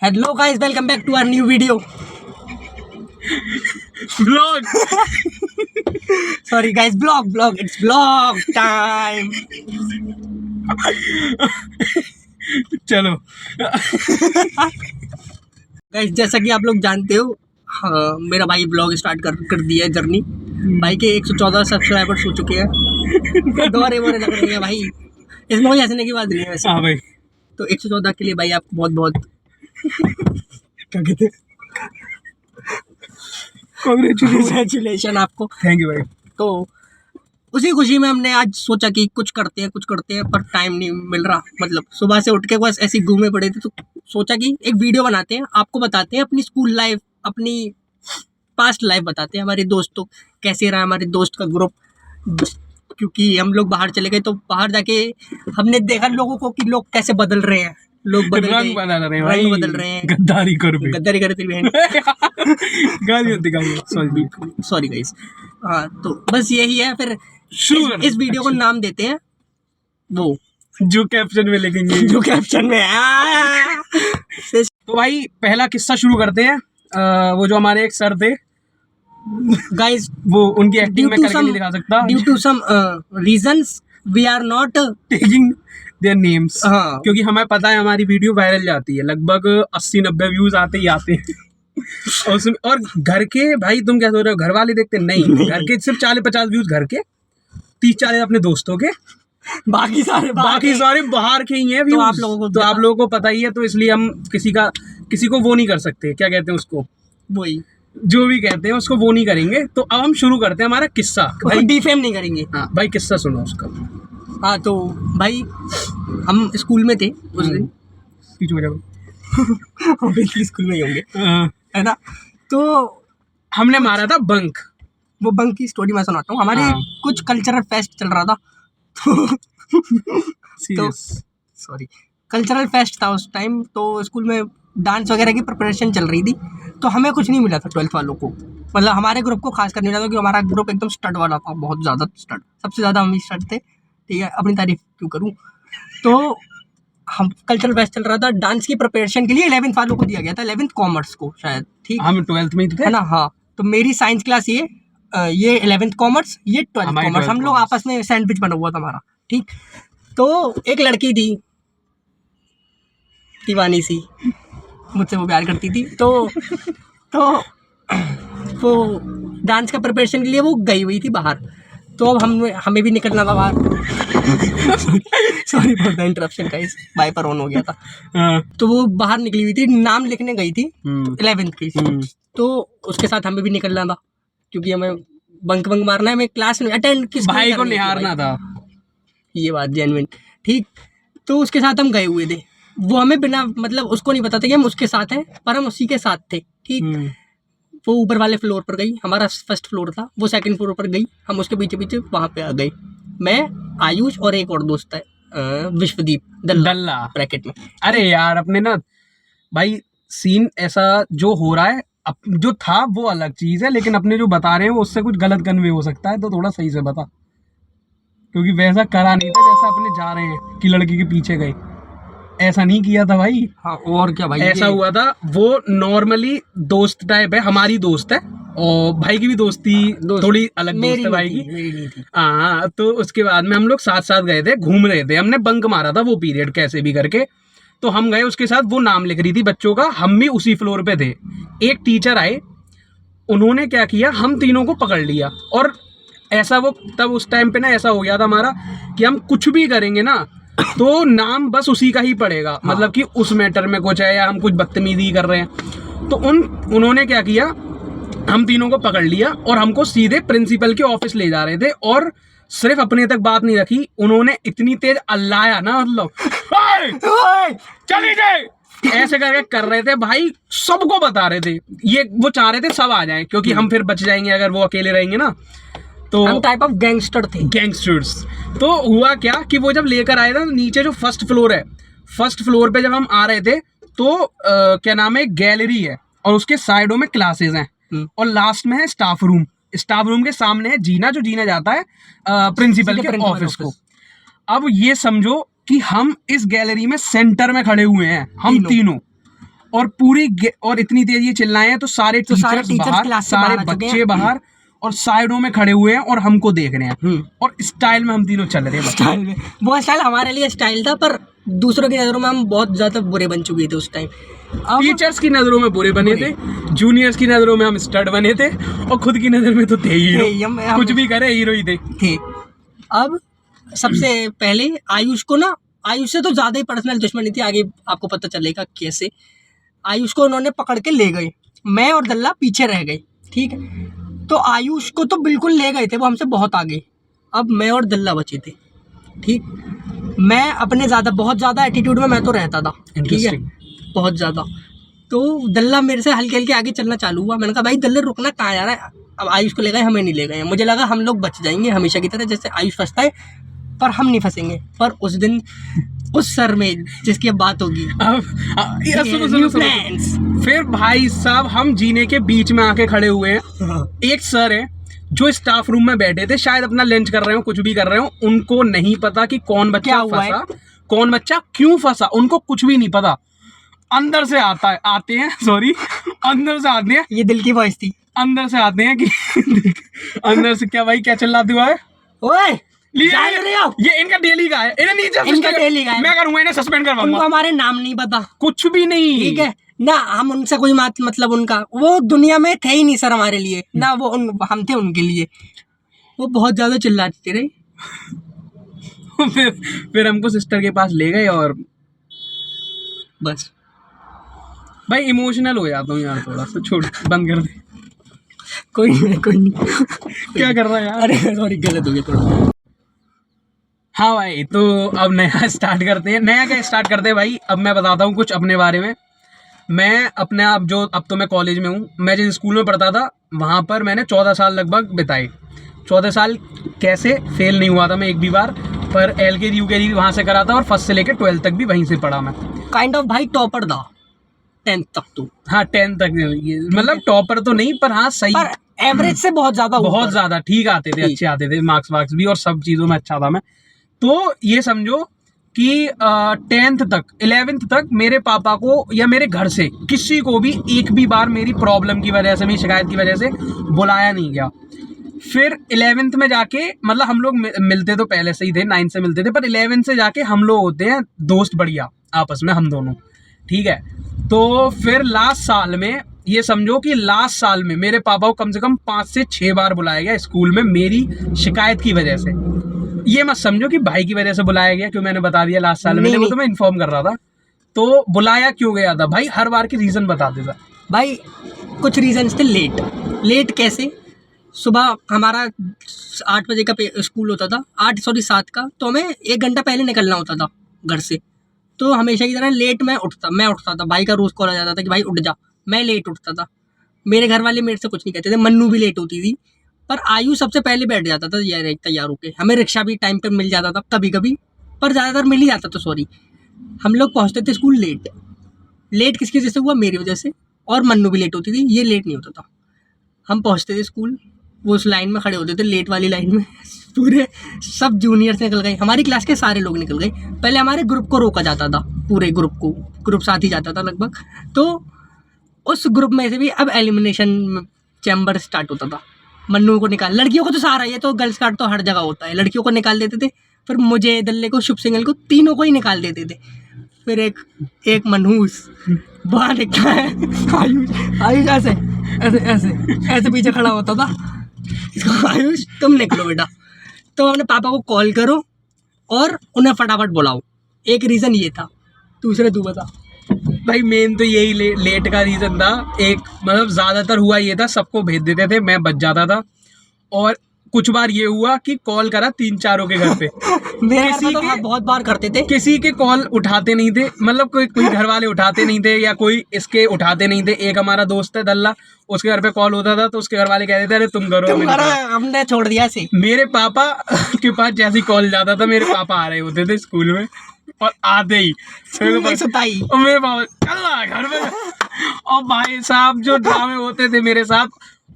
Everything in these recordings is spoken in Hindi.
Hello guys, welcome back to our new video. Vlog. Sorry guys, vlog. It's vlog time. चलो गाइस जैसा कि आप लोग जानते हो, हाँ, मेरा भाई ब्लॉग स्टार्ट कर दिया है जर्नी। भाई के 114 सब्सक्राइबर्स हो चुके हैं। दोबारे बोले लग रही है भाई, इसमें कोई हंसने की बात नहीं है वैसे। हाँ भाई, तो 114 के लिए भाई आपको बहुत बहुत क्या कहते हैं, कांग्रेचुलेशन आपको। थैंक यू भाई। तो उसी खुशी में हमने आज सोचा कि कुछ करते हैं पर टाइम नहीं मिल रहा। मतलब सुबह से उठ के बस ऐसे ही घूमे पड़े थे, तो सोचा कि एक वीडियो बनाते हैं, आपको बताते हैं अपनी स्कूल लाइफ, अपनी पास्ट लाइफ बताते हैं, हमारे दोस्तों कैसे रहा हमारे दोस्त का ग्रुप। क्योंकि हम लोग बाहर चले गए, तो बाहर जाके हमने देखा लोगों को कि लोग कैसे बदल रहे हैं। लोग बदल रंग बदल रहे हैं भाई, रंग बदल रहे हैं, गद्दारी कर पे गद्दारी करे तेरी बहन। गाली होती सॉरी। Sorry guys. हाँ, तो बस यही है। फिर शुरू इस वीडियो को नाम देते हैं वो जो कैप्शन में लिखेंगे। जो कैप्शन में तो भाई पहला किस्सा शुरू करते हैं। वो जो हमारे एक सर थे गाइस, वो उनकी एक्टिंग में करके नहीं दिखा सकता due to some reasons we are not taking their names. हाँ, क्योंकि हमें पता है हमारी वीडियो वायरल जाती है, लगभग 80-90 व्यूज आते ही आते हैं। और घर के भाई तुम क्या सोच रहे हो घर वाले देखते नहीं, घर के सिर्फ 40-50 व्यूज घर के, 30-40 अपने दोस्तों के, बाकी सारे बाहर के ही हैं तो आप लोगों को तो आप लोगों को पता ही है। तो इसलिए हम किसी को वो नहीं कर सकते, क्या कहते हैं उसको, वही जो भी कहते हैं उसको वो नहीं करेंगे। तो अब हम शुरू करते हैं हमारा किस्सा। भाई डिफेम नहीं करेंगे। हाँ भाई, किस्सा सुनो उसका। हाँ, तो भाई हम स्कूल में थे उस दिन, पीछे हो जाओ। हम भी स्कूल में ही होंगे, है ना। तो हमने मारा था बंक। वो बंक की स्टोरी मैं सुनाता हूँ। हमारे कुछ कल्चरल फेस्ट चल रहा था, तो सॉरी कल्चरल फेस्ट था उस टाइम। तो स्कूल में डांस वगैरह की प्रिपरेशन चल रही थी, तो हमें कुछ नहीं मिला था 12th वालों को। मतलब हमारे ग्रुप को खास कर नहीं मिला था, क्योंकि हमारा ग्रुप एकदम स्टड वाला था, बहुत ज़्यादा स्टड, सबसे ज़्यादा हम ही स्टड थे। ठीक है, अपनी तारीफ क्यों करूँ। तो हम कल्चरल फेस्ट चल रहा था, डांस की प्रिपरेशन के लिए 11th वालों को दिया गया था, 11th कॉमर्स को शायद। ठीक, हम 12th में ही थे, है ना। हाँ, तो मेरी साइंस क्लास ये 11th कॉमर्स, ये 12th कॉमर्स, हम लोग आपस में सैंडविच बना हुआ था हमारा। ठीक, तो एक लड़की थी दीवानी सी, मुझसे वो प्यार करती थी। तो वो डांस का प्रिपरेशन के लिए वो गई हुई थी बाहर। तो अब हमें भी निकलना था बाहर। Sorry for the interruption guys, wiper on हो गया था। तो वो बाहर निकली हुई थी, नाम लिखने गई थी 11th की। तो उसके साथ हमें भी निकलना था, क्योंकि हमें बंक मारना है, हमें क्लास में अटेंड भाई को निहारना था। ये बात जेन्युइन। ठीक, तो उसके साथ हम गए हुए थे। वो हमें बिना मतलब उसको नहीं पता था कि हम उसके साथ हैं, पर हम उसी के साथ थे। ठीक, वो ऊपर वाले फ्लोर पर गई, हमारा फर्स्ट फ्लोर था, वो सेकंड फ्लोर पर गई, हम उसके पीछे पीछे वहाँ पे आ गए। मैं, आयुष और एक और दोस्त है विश्वदीप दल्ला ब्रैकेट में। अरे यार अपने ना भाई सीन ऐसा जो हो रहा है, जो था वो अलग चीज है, लेकिन अपने जो बता रहे हैं वो उससे कुछ गलत कन्वे हो सकता है, तो थोड़ा सही से बता। क्योंकि वैसा करा नहीं था जैसा अपने जा रहे हैं कि लड़की के पीछे गए, ऐसा नहीं किया था भाई। हाँ, और क्या भाई, ऐसा हुआ था, वो नॉर्मली दोस्त टाइप है, हमारी दोस्त है, और भाई की भी दोस्ती थोड़ी अलग दोस्त है भाई की, मेरी नहीं थी। हाँ। तो उसके बाद में हम लोग साथ साथ गए थे, घूम रहे थे, हमने बंक मारा था वो पीरियड कैसे भी करके। तो हम गए उसके साथ, वो नाम लिख रही थी बच्चों का, हम भी उसी फ्लोर पे थे। एक टीचर आए, उन्होंने क्या किया, हम तीनों को पकड़ लिया। और ऐसा वो तब उस टाइम पे ना ऐसा हो गया था हमारा कि हम कुछ भी करेंगे ना तो नाम बस उसी का ही पड़ेगा। हाँ। मतलब कि उस मैटर में कुछ है या हम कुछ बदतमीजी कर रहे हैं। तो उन्होंने क्या किया, हम तीनों को पकड़ लिया और हमको सीधे प्रिंसिपल के ऑफिस ले जा रहे थे। और सिर्फ अपने तक बात नहीं रखी, उन्होंने इतनी तेज अल्लाया ना, मतलब चली जाए ऐसे करके कर रहे थे भाई, सबको बता रहे थे। ये वो चाह रहे थे सब आ जाएं, क्योंकि हम फिर बच जाएंगे अगर वो अकेले रहेंगे ना। तो हम टाइप ऑफ गैंगस्टर थे, गैंगस्टर्स। तो हुआ क्या कि वो जब लेकर आए ना नीचे, जो फर्स्ट फ्लोर है, फर्स्ट फ्लोर पे जब हम आ रहे थे तो क्या नाम है, गैलरी है और उसके साइडों में क्लासेस हैं और लास्ट में है स्टाफ रूम। स्टाफ रूम के सामने है जीना, जो जीना जाता है प्रिंसिपल के ऑफिस को। अब ये समझो कि हम इस गैलरी में सेंटर में खड़े हुए हैं, हम तीनों, और और इतनी तेज ये चिल्लाए हैं तो सारे टीचर्स बाहर, क्लास से सारे बाहर आ चुके बच्चे हैं। बाहर और साइडों में खड़े हुए हैं और हमको देख रहे हैं और स्टाइल में हम तीनों चल रहे हैं बस। स्टाइल में वो स्टाइल हमारे लिए स्टाइल था, पर दूसरों की नज़रों में हम बहुत ज़्यादा बुरे बन चुके थे उस टाइम। अब टीचर्स की नज़रों में बुरे बने थे, जूनियर्स की नज़रों में हम स्टड बने थे और खुद की नज़र में तो थे हीरो, हम कुछ भी करे हीरो ही थे। थे। अब सबसे पहले आयुष को ना, आयुष से तो ज़्यादा ही पर्सनल दुश्मनी थी, आगे आपको पता चलेगा कैसे। आयुष को उन्होंने पकड़ के ले गए, मैं और दल्ला पीछे रह गए, ठीक है। तो आयुष को तो बिल्कुल ले गए थे, वो हमसे बहुत आगे। अब मैं और दल्ला बचे थे, ठीक। मैं अपने बहुत ज़्यादा एटीट्यूड में मैं तो रहता था, ठीक है, Interesting. बहुत ज़्यादा। तो दल्ला मेरे से हल्के हल्के आगे चलना चालू हुआ। मैंने कहा भाई दल्ले रुकना, कहाँ जा रहा है। अब आयुष को ले गए, हमें नहीं ले गए। मुझे लगा हम लोग बच जाएंगे हमेशा की तरह, जैसे आयुष फंसता है, पर हम नहीं फंसेंगे। पर उस दिन उस सर में जिसकी अब बात होगी, अब ये सुनो सुनो न्यू सुनो, प्लान्स। फिर भाई साहब हम जीने के बीच में आके खड़े हुए हैं। एक सर है जो स्टाफ रूम में बैठे थे, शायद अपना लंच कर रहे हो, कुछ भी कर रहे हो, उनको नहीं पता कि कौन बच्चा क्या हुआ है? फंसा, कौन बच्चा क्यों फंसा, उनको कुछ भी नहीं पता। अंदर से आते हैं अंदर से आते हैं, ये दिल की वॉइस थी। अंदर से आते हैं कि अंदर से क्या भाई, क्या चिल्लाते हुआ है, ओए लिए जा रहे हो? ये इनका डेली का है, इन्हें नीचे इनका daily का है। मैं करूंगा, इन्हें सस्पेंड उनको करवाऊंगा। हमारे नाम नहीं पता, कुछ भी नहीं, ठीक है ना। हम उनसे कोई मतलब उनका वो दुनिया में थे ही नहीं सर हमारे लिए ना, वो हम थे उनके लिए। वो बहुत ज्यादा चिल्लाते थे। फिर हमको सिस्टर के पास ले गए और बस भाई इमोशनल हो जाता हूँ यार, थोड़ा सा छोड़, बंद कर दे। कोई नहीं क्या कर रहा है यार। अरे सॉरी, गलत हो गया थोड़ा। हाँ भाई, तो अब नया स्टार्ट करते हैं। नया क्या स्टार्ट करते हैं भाई, अब मैं बताता हूँ कुछ अपने बारे में। मैं अपने आप जो, अब तो मैं कॉलेज में हूँ, मैं जिस स्कूल में पढ़ता था वहाँ पर मैंने 14 साल लगभग बिताए। 14 साल कैसे फेल नहीं हुआ था मैं एक भी बार, पर LKG UKG भी वहाँ से करा था और फर्स्ट से लेकर 12 तक भी वहीं से पढ़ा मैं। काइंड ऑफ भाई टॉपर था 10th तक तो, हाँ 10 तक, मतलब टॉपर तो नहीं, पर हाँ सही, पर एवरेज से बहुत ज्यादा बहुत ज्यादा ठीक आते थे, अच्छे आते थे, मार्क्स वार्क्स भी और सब चीज़ों में अच्छा था मैं। तो ये समझो कि 10th तक 11th तक मेरे पापा को या मेरे घर से किसी को भी एक भी बार मेरी प्रॉब्लम की वजह से, मेरी शिकायत की वजह से बुलाया नहीं गया। फिर 11th में जाके, मतलब हम लोग मिलते तो पहले से ही थे, 9th से मिलते थे, पर 11th से जाके हम लोग होते हैं दोस्त बढ़िया आपस में, हम दोनों, ठीक है। तो फिर लास्ट साल में, ये समझो कि लास्ट साल में मेरे पापा को कम से कम 5 से 6 बार बुलाया गया स्कूल में मेरी शिकायत की वजह से। ये मत समझो कि भाई की वजह से बुलाया गया, क्यों मैंने बता दिया लास्ट साल में, वो तो मैं इन्फॉर्म कर रहा था। तो बुलाया क्यों गया था भाई, हर बार की रीज़न बता देता भाई। कुछ रीजन थे। लेट कैसे, सुबह हमारा 8 बजे का स्कूल होता था, 7 का, तो हमें 1 घंटा पहले निकलना होता था घर से। तो हमेशा की तरह लेट मैं उठता था। भाई का रोज़ कॉल आ जाता था कि भाई उठ जा, मैं लेट उठता था। मेरे घर वाले मेरे से कुछ नहीं कहते थे, मन्नू भी लेट होती थी, पर आयु सबसे पहले बैठ जाता था यार तैयार होके। हमें रिक्शा भी टाइम पे मिल जाता था कभी कभी, पर ज़्यादातर मिल ही जाता था, सॉरी। हम लोग पहुँचते थे स्कूल लेट किसकी वजह से हुआ, मेरी वजह से। और मन्नू भी लेट होती थी, ये लेट नहीं होता था। हम पहुँचते थे स्कूल, वो उस लाइन में खड़े होते थे, लेट वाली लाइन में। पूरे सब जूनियर्स निकल गए, हमारी क्लास के सारे लोग निकल गए। पहले हमारे ग्रुप को रोका जाता था, पूरे ग्रुप साथ ही जाता था लगभग। तो उस ग्रुप में से भी अब एलिमिनेशन चैम्बर स्टार्ट होता था। मन्नू को निकाल, लड़कियों को तो सारा, ये तो गर्ल्स कार्ड तो हर जगह होता है, लड़कियों को निकाल देते थे। फिर मुझे, दल्ले को, शुभ सिंगल को, तीनों को ही निकाल देते थे। फिर एक मनहूस बाहर निकला है, आयुष ऐसे ऐसे ऐसे ऐसे पीछे खड़ा होता था। इसको आयुष तुम निकलो बेटा। तो अपने पापा को कॉल करो और उन्हें फटाफट बुलाओ। एक रीज़न ये था, दूसरे तू बता। भाई। मेन तो यही लेट का रीज़न था एक, मतलब ज़्यादातर हुआ ये था, सबको भेज देते थे, मैं बच जाता था। और कुछ बार ये हुआ कि कॉल करा 3-4 के घर पे मेरे घर पे तो हाँ, बहुत बार करते थे। किसी के कॉल उठाते नहीं थे, मतलब कोई घर वाले उठाते नहीं थे, या कोई इसके उठाते नहीं थे। एक हमारा दोस्त है दल्ला, उसके घर पे कॉल होता था तो उसके घर वाले कहते थे अरे तुम करो, हमने छोड़ दिया ऐसे। मेरे पापा के पास जैसे कॉल जाता था, मेरे पापा आ रहे होते थे स्कूल में, और आते ही सुताई। और मेरे पापा चल घर में। और भाई साहब जो ड्रामे होते थे मेरे साथ,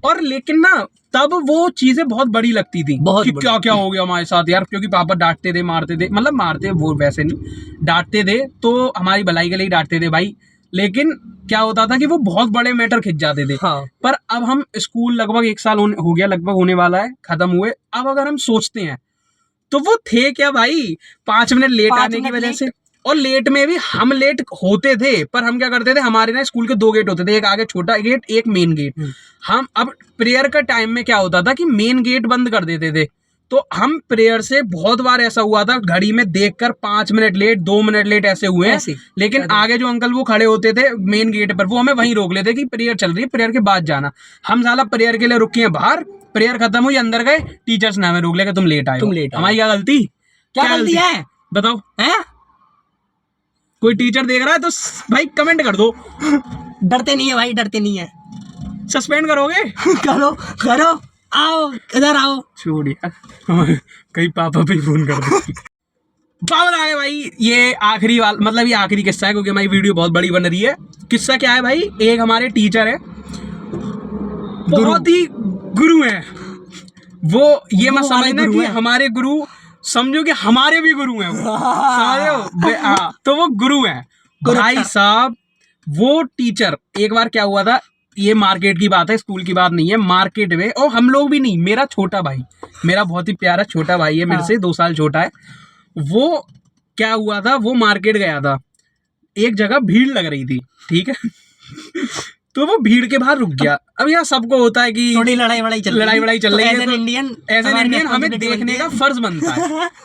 और लेकिन ना तब वो चीजें बहुत बड़ी लगती थी कि क्या क्या हो गया हमारे साथ यार, क्योंकि पापा डांटते थे, मारते थे, मतलब मारते वो वैसे नहीं, डांटते थे तो हमारी भलाई के लिए डांटते थे भाई। लेकिन क्या होता था कि वो बहुत बड़े मैटर खिंच जाते थे। हाँ। पर अब हम स्कूल लगभग 1 साल हो गया, लगभग होने वाला है, खत्म हुए। अब अगर हम सोचते हैं तो वो थे क्या भाई, 5 मिनट लेट 5 आने की मिनट वजह लेट। से। और लेट में भी हम लेट होते थे, पर हम क्या करते थे, हमारे ना स्कूल के 2 गेट होते थे, एक आगे छोटा गेट, एक मेन गेट। हम अब प्रेयर का टाइम में क्या होता था कि मेन गेट बंद कर देते थे, तो हम प्रेयर से बहुत बार ऐसा हुआ था घड़ी में देखकर 5 मिनट लेट, 2 मिनट लेट ऐसे हुए हैं। ऐसे। लेकिन आगे जो अंकल वो खड़े होते थे मेन गेट पर, वो हमें वहीं रोक लेते कि प्रेयर चल रही है, प्रेयर के बाद जाना। हम साला प्रेयर के लिए रुके हैं बाहर, प्रेयर खत्म हुई, अंदर गए, टीचर्स ने हमें रोक लिया कि तुम लेट आए हो। तुम लेट आए हो। हमारी क्या गलती? क्या गलती है? बताओ, हैं? कोई टीचर देख रहा है तो भाई कमेंट कर दो। डरते नहीं है भाई, डरते नहीं है। सस्पेंड करोगे? करो करो, आओ इधर आओ। छोड़ यार, कहीं पापा पे फोन कर दो। पापा आ गए भाई। ये आखिरी वाला, मतलब ये आखिरी किस्सा है, क्योंकि हमारी वीडियो बहुत बड़ी बन रही है। किस्सा क्या है भाई, एक हमारे टीचर है, बहुत ही गुरु है वो। ये मत समझना कि हमारे गुरु, समझो कि हमारे भी गुरु हैं वो, समझ रहे हो? हाँ, तो वो गुरु हैं भाई साहब। वो टीचर, एक बार क्या हुआ था, ये मार्केट की बात है, स्कूल की बात नहीं है, मार्केट में। और हम लोग भी नहीं, मेरा छोटा भाई, मेरा बहुत ही प्यारा छोटा भाई है, मेरे से 2 साल छोटा है। वो क्या हुआ था, वो मार्केट गया था, एक जगह भीड़ लग रही थी, ठीक है। तो वो भीड़ के बाहर रुक गया। अब यार सबको होता है कि थोड़ी लड़ाई वड़ाई चल रही है, एज एन इंडियन हमें देखने का फर्ज बनता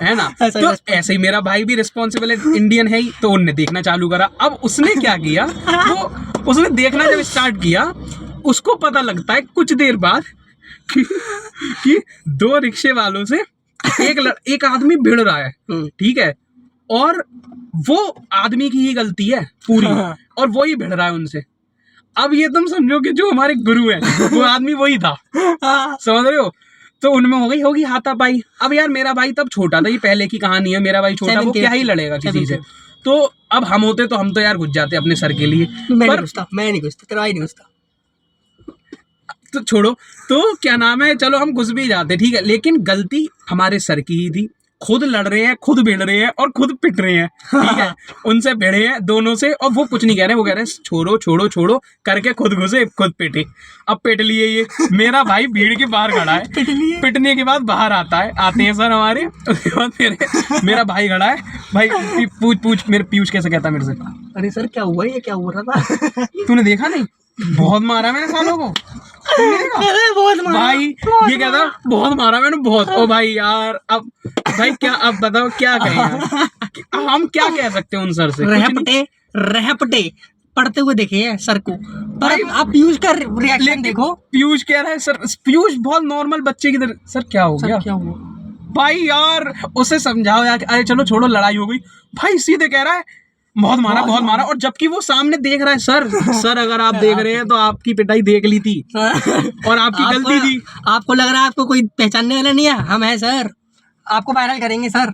है ना। तो ऐसे ही मेरा भाई भी रिस्पॉन्सिबल इंडियन है ही, तो उनने देखना चालू करा। अब उसने क्या किया, वो उसने देखना जब स्टार्ट किया, उसको पता लगता है कुछ देर बाद कि 2 रिक्शे वालों से एक आदमी भिड़ रहा है, ठीक है, और वो आदमी की ही गलती है पूरी, और वो ही भिड़ रहा है उनसे। अब ये तुम समझो कि जो हमारे गुरु है वो आदमी वही था, समझ रहे हो? तो उनमें होगी हाथापाई। अब यार मेरा भाई तब छोटा था, ये पहले की कहानी है, मेरा भाई छोटा, वो क्या ही लड़ेगा किसी से। तो अब हम होते तो हम तो यार घुस जाते अपने सर के लिए। मैं नहीं घुसता, करवाई नहीं घुसता। तो छोड़ो, तो क्या नाम है, चलो हम घुस भी जाते, ठीक है, लेकिन गलती हमारे सर की ही थी। खुद लड़ रहे हैं, खुद भिड़ रहे हैं और खुद पिट रहे हैं, ठीक है। उनसे भिड़े हैं दोनों से, और वो कुछ नहीं कह रहे, वो कह रहे हैं छोड़ो छोड़ो छोड़ो करके खुद घुसे खुद पिटे। अब पिट लिए ये, मेरा भाई भीड़ के बाहर खड़ा है, पिटने के बाद बाहर आते हैं सर हमारे। उसके बाद मेरा भाई खड़ा है, भाई पूछ मेरे पीयूष कैसे कहता मेरे से, अरे सर क्या हुआ, ये क्या हो रहा था? तूने देखा नहीं, बहुत मारा मैंने सालों को, बहुत मारा भाई। ये कहता बहुत मारा मैंने, बहुत। ओ भाई यार, अब भाई क्या, अब बताओ क्या कहें यार, हम क्या कह सकते हैं उन सर से? रहपटे पढ़ते हुए देखे हैं सर को, पर आप पीयूष का रिएक्शन देखो। पीयूष कह रहा है सर, पीयूष बहुत नॉर्मल बच्चे की तरह, सर क्या हो गया, क्या हुआ भाई यार, उसे समझाओ यार, अरे चलो छोड़ो लड़ाई हो गई। भाई सीधे कह रहा है बहुत मारा, और जबकि वो सामने देख रहा है, सर अगर आप देख रहे हैं तो आपकी पिटाई देख ली थी और आपकी गलती थी। आपको लग रहा है आपको कोई पहचानने वाला नहीं है, हम हैं सर, आपको वायरल करेंगे सर,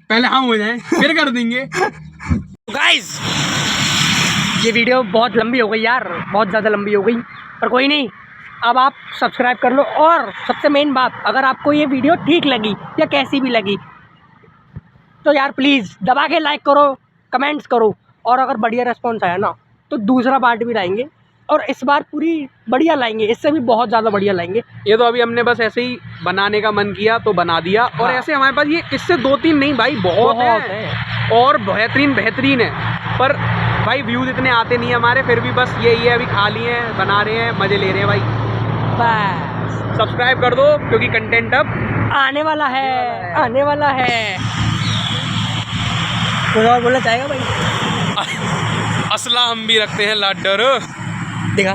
पहले हम हो जाएं फिर कर देंगे। गाइस ये वीडियो बहुत लंबी हो गई यार, बहुत ज़्यादा लंबी हो गई, पर कोई नहीं, अब आप सब्सक्राइब कर लो। और सबसे मेन बात, अगर आपको ये वीडियो ठीक लगी या कैसी भी लगी तो यार प्लीज़ दबा के लाइक करो, कमेंट्स करो, और अगर बढ़िया रेस्पॉन्स आया ना तो दूसरा पार्ट भी लाएंगे, और इस बार पूरी बढ़िया लाएंगे, इससे भी बहुत ज़्यादा बढ़िया लाएंगे। ये तो अभी हमने बस ऐसे ही बनाने का मन किया तो बना दिया, और ऐसे हमारे पास ये इससे 2-3 नहीं भाई, बहुत है और बेहतरीन है, पर भाई व्यूज़ इतने आते नहीं हमारे, फिर भी बस यही है, अभी खा लिए हैं, बना रहे हैं, मज़े ले रहे हैं भाई। बस सब्सक्राइब कर दो, क्योंकि कंटेंट अब आने वाला है। कुछ और बोलना चाहेगा भाई? असला हम भी रखते हैं लाडर। दिखा